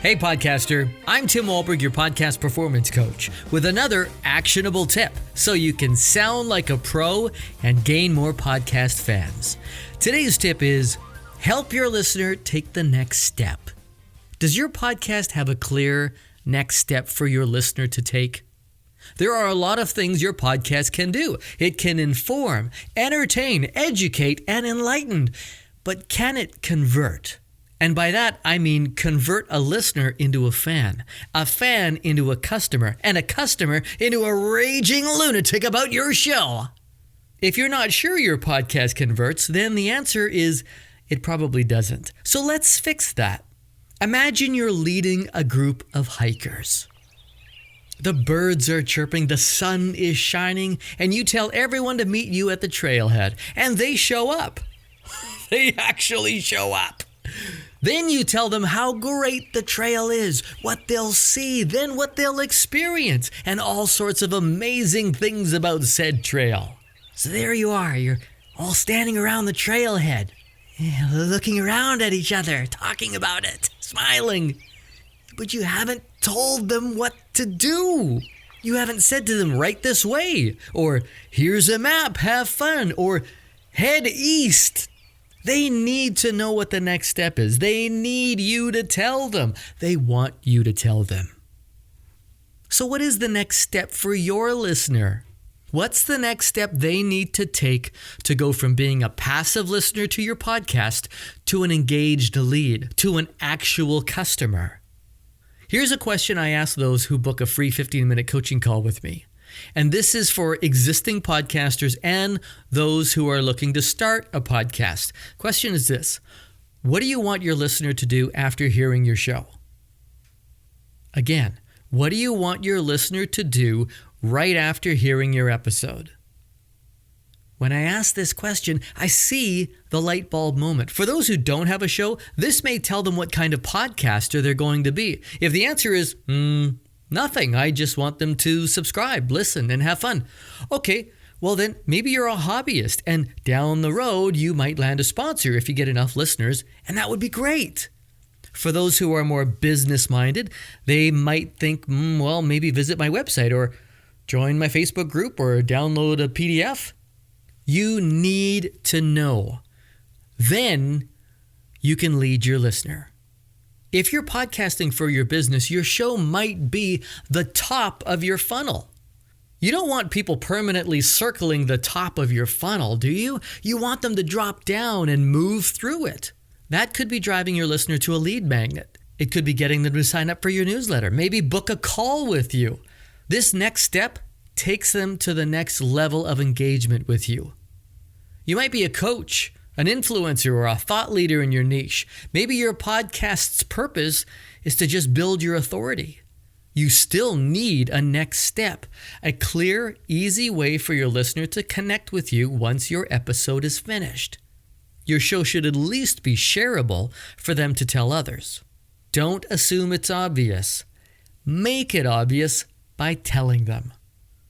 Hey podcaster, I'm Tim Wahlberg, your podcast performance coach, with another actionable tip so you can sound like a pro and gain more podcast fans. Today's tip is help your listener take the next step. Does your podcast have a clear next step for your listener to take? There are a lot of things your podcast can do. It can inform, entertain, educate, and enlighten. But can it convert? And by that, I mean convert a listener into a fan into a customer, and a customer into a raging lunatic about your show. If you're not sure your podcast converts, then the answer is it probably doesn't. So let's fix that. Imagine you're leading a group of hikers. The birds are chirping, the sun is shining, and you tell everyone to meet you at the trailhead. And they show up. They actually show up. Then you tell them how great the trail is, what they'll see, then what they'll experience, and all sorts of amazing things about said trail. So there you are, you're all standing around the trailhead, looking around at each other, talking about it, smiling. But you haven't told them what to do. You haven't said to them, right this way, or here's a map, have fun, or head east. They need to know what the next step is. They need you to tell them. They want you to tell them. So what is the next step for your listener? What's the next step they need to take to go from being a passive listener to your podcast to an engaged lead, to an actual customer? Here's a question I ask those who book a free 15-minute coaching call with me. And this is for existing podcasters and those who are looking to start a podcast. Question is this: what do you want your listener to do after hearing your show? Again, what do you want your listener to do right after hearing your episode? When I ask this question, I see the Lightbulb Moment. For those who don't have a show, this may tell them what kind of podcaster they're going to be. If the answer is, nothing, I just want them to subscribe, listen, and have fun. Okay, well then maybe you're a hobbyist, and down the road you might land a sponsor if you get enough listeners, and that would be great. For those who are more business-minded, they might think, well, maybe visit my website, or join my Facebook group, or download a PDF. You need to know. Then you can lead your listener. If you're podcasting for your business, your show might be the top of your funnel. You don't want people permanently circling the top of your funnel, do you? You want them to drop down and move through it. That could be driving your listener to a lead magnet. It could be getting them to sign up for your newsletter, maybe book a call with you. This next step takes them to the next level of engagement with you. You might be a coach, an influencer, or a thought leader in your niche. Maybe your podcast's purpose is to just build your authority. You still need a next step, a clear, easy way for your listener to connect with you once your episode is finished. Your show should at least be shareable for them to tell others. Don't assume it's obvious. Make it obvious by telling them.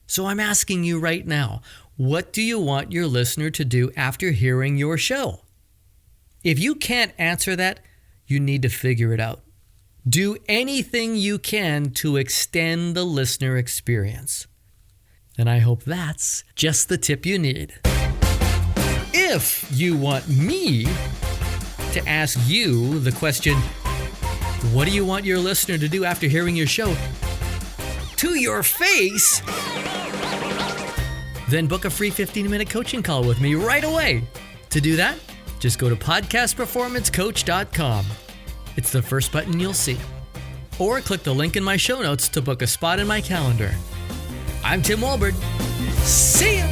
So I'm asking you right now, what do you want your listener to do after hearing your show? If you can't answer that, you need to figure it out. Do anything you can to extend the listener experience. And I hope that's just the tip you need. If you want me to ask you the question, what do you want your listener to do after hearing your show? To your face, then book a free 15-minute coaching call with me right away. To do that, just go to podcastperformancecoach.com. It's the first button you'll see. Or click the link in my show notes to book a spot in my calendar. I'm Tim Wahlberg. See ya!